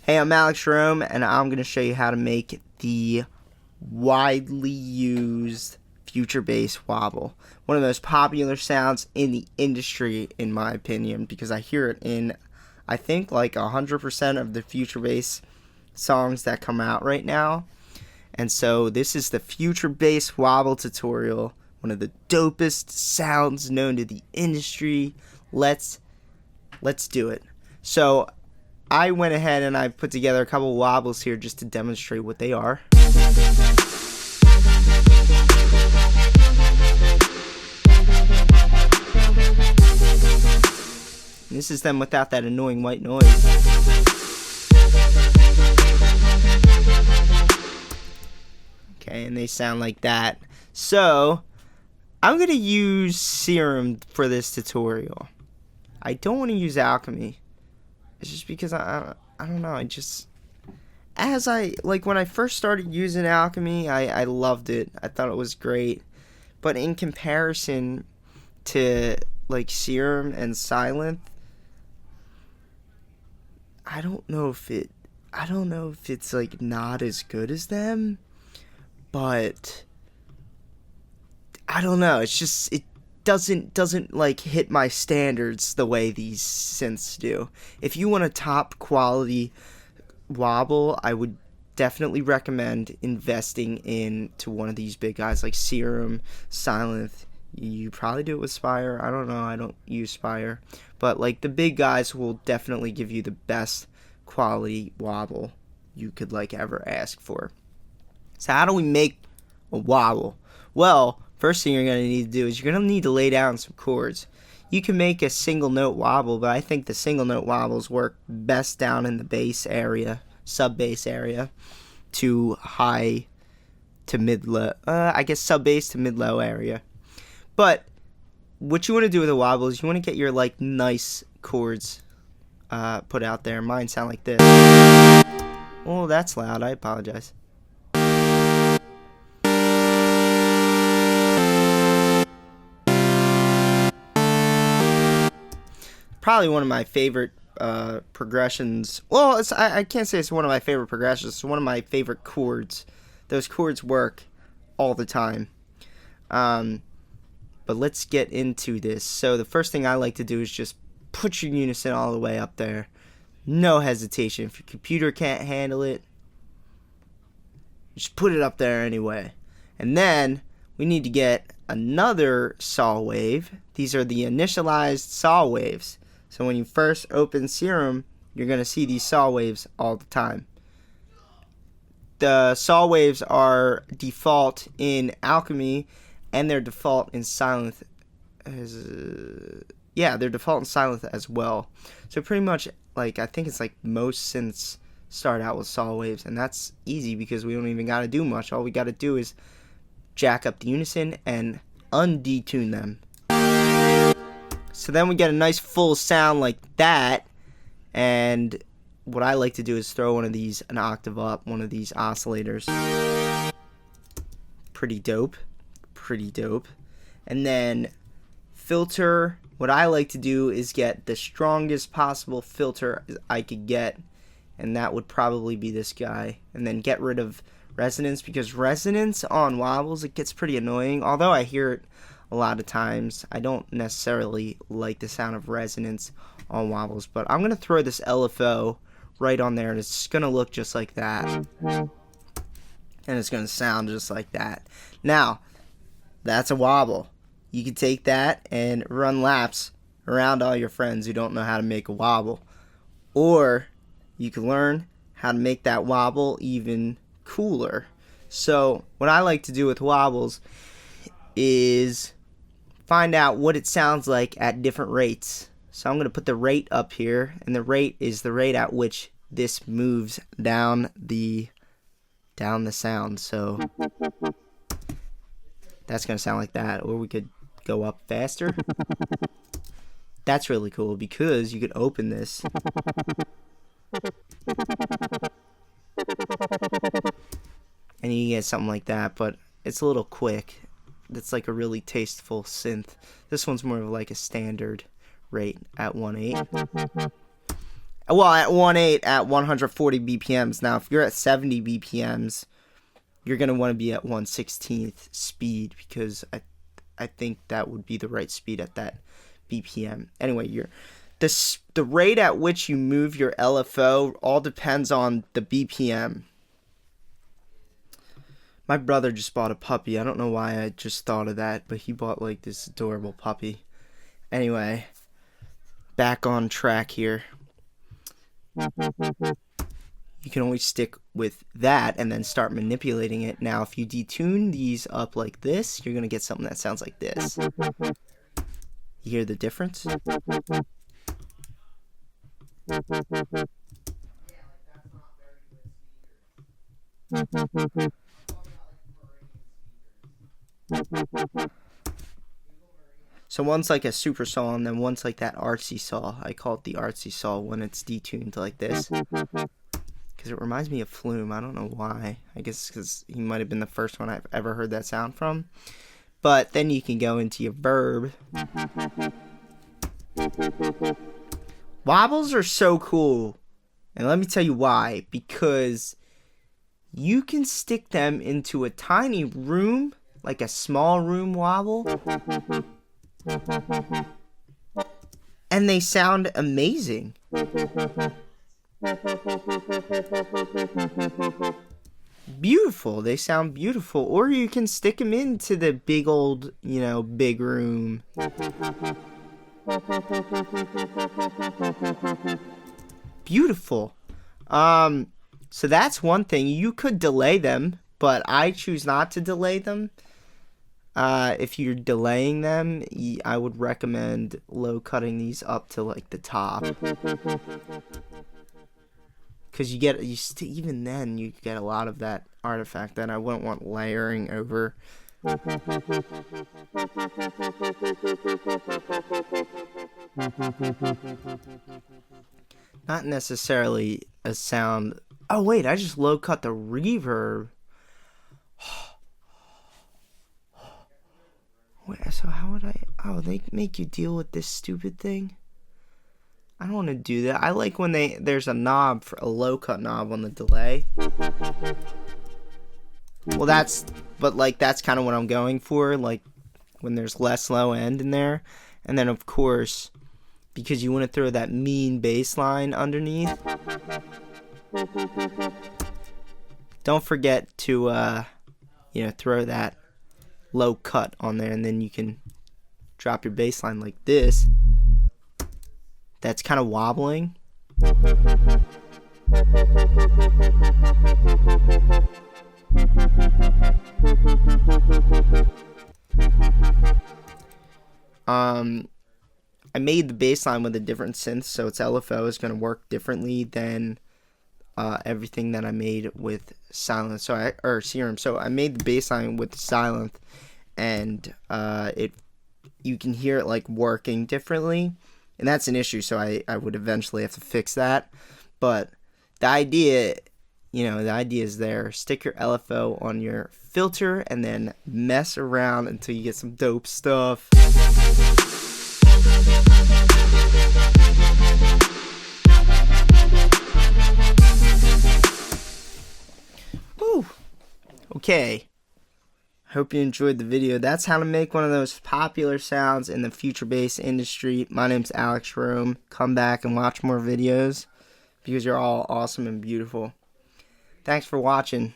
Hey, I'm Alex Jerome, and I'm going to show you how to make the widely used future bass wobble. One of the most popular sounds in the industry, in my opinion, because I hear it in, I think, like 100% of the future bass songs that come out right now. And so this is the future bass wobble tutorial, one of the dopest sounds known to the industry. Let's do it. So I went ahead and I put together a couple wobbles here just to demonstrate what they are. And this is them without that annoying white noise. Okay, and they sound like that. So I'm going to use Serum for this tutorial. I don't want to use Alchemy. It's just because I don't know, when I first started using Alchemy, I loved it. I thought it was great. But in comparison to like Serum and Sylenth, I don't know if it's like not as good as them, but I don't know. It's just it doesn't like hit my standards the way these synths do. If you want a top quality wobble, I would definitely recommend investing into one of these big guys like Serum, Sylenth. You probably do it with Spire. I don't know. I don't use Spire, but like the big guys will definitely give you the best quality wobble you could like ever ask for. So how do we make a wobble? Well, first thing you're going to need to do is you're going to need to lay down some chords. You can make a single note wobble, but I think the single note wobbles work best down in the bass area, sub bass area, to high to mid low. I guess sub bass to mid low area. But what you want to do with a wobble is you want to get your like nice chords put out there. Mine sound like this. Oh, that's loud. I apologize. Probably one of my favorite progressions. Well, I can't say it's one of my favorite progressions. It's one of my favorite chords. Those chords work all the time. But let's get into this. So the first thing I like to do is just put your unison all the way up there. No hesitation. If your computer can't handle it, just put it up there anyway. And then we need to get another saw wave. These are the initialized saw waves. So when you first open Serum, you're going to see these saw waves all the time. The saw waves are default in Alchemy, and they're default in Sylenth they're default in Sylenth as well. So pretty much, like, I think it's like most synths start out with saw waves, and that's easy because we don't even got to do much. All we got to do is jack up the unison and undetune them. So then we get a nice full sound like that, and what I like to do is throw one of these an octave up, one of these oscillators. Pretty dope. And then filter, what I like to do is get the strongest possible filter I could get, and that would probably be this guy. And then get rid of resonance, because resonance on wobbles, it gets pretty annoying. Although I hear it a lot of times, I don't necessarily like the sound of resonance on wobbles. But I'm going to throw this LFO right on there, and it's going to look just like that. And it's going to sound just like that. Now, that's a wobble. You can take that and run laps around all your friends who don't know how to make a wobble. Or you can learn how to make that wobble even cooler. So what I like to do with wobbles is find out what it sounds like at different rates. So I'm going to put the rate up here, and the rate is the rate at which this moves down the sound. So that's going to sound like that, or we could go up faster. That's really cool because you could open this and you get something like that, but it's a little quick. That's like a really tasteful synth. This one's more of like a standard rate at 1/8. Well, at 1.8 at 140 BPMs. Now, if you're at 70 BPMs, you're going to want to be at 1/16th speed, because I think that would be the right speed at that BPM. Anyway, the rate at which you move your LFO all depends on the BPM. My brother just bought a puppy. I don't know why I just thought of that, but he bought like this adorable puppy. Anyway, back on track here. You can always stick with that and then start manipulating it. Now, if you detune these up like this, you're going to get something that sounds like this. You hear the difference? So one's like a super saw, and then one's like that artsy saw. I call it the artsy saw when it's detuned like this, because it reminds me of Flume. I don't know why. I guess because he might have been the first one I've ever heard that sound from. But then you can go into your Verb. Wobbles are so cool, and let me tell you why. Because you can stick them into a tiny room, like a small room wobble, and they sound amazing. Beautiful. They sound beautiful. Or you can stick them into the big old, big room. Beautiful. So that's one thing. You could delay them, but I choose not to delay them. If you're delaying them, I would recommend low cutting these up to like the top, because even then you get a lot of that artifact that I wouldn't want layering over. Not necessarily a sound. Oh wait, I just low cut the reverb. Wait, so how would I... Oh, they make you deal with this stupid thing? I don't want to do that. I like when there's a knob, for a low cut knob on the delay. Well, that's kind of what I'm going for, like when there's less low end in there. And then of course, because you want to throw that mean bass line underneath, don't forget to throw that low cut on there, and then you can drop your bass line like this. That's kind of wobbling. I made the bass line with a different synth, so its LFO is going to work differently than everything that I made with Sylenth. Or Serum. So I made the bass line with Sylenth, and you can hear it like working differently, and that's an issue. So I would eventually have to fix that. But the idea is there. Stick your LFO on your filter and then mess around until you get some dope stuff. Woo. Okay. Hope you enjoyed the video. That's how to make one of those popular sounds in the future bass industry. My name's Alex Rome. Come back and watch more videos, because you're all awesome and beautiful. Thanks for watching.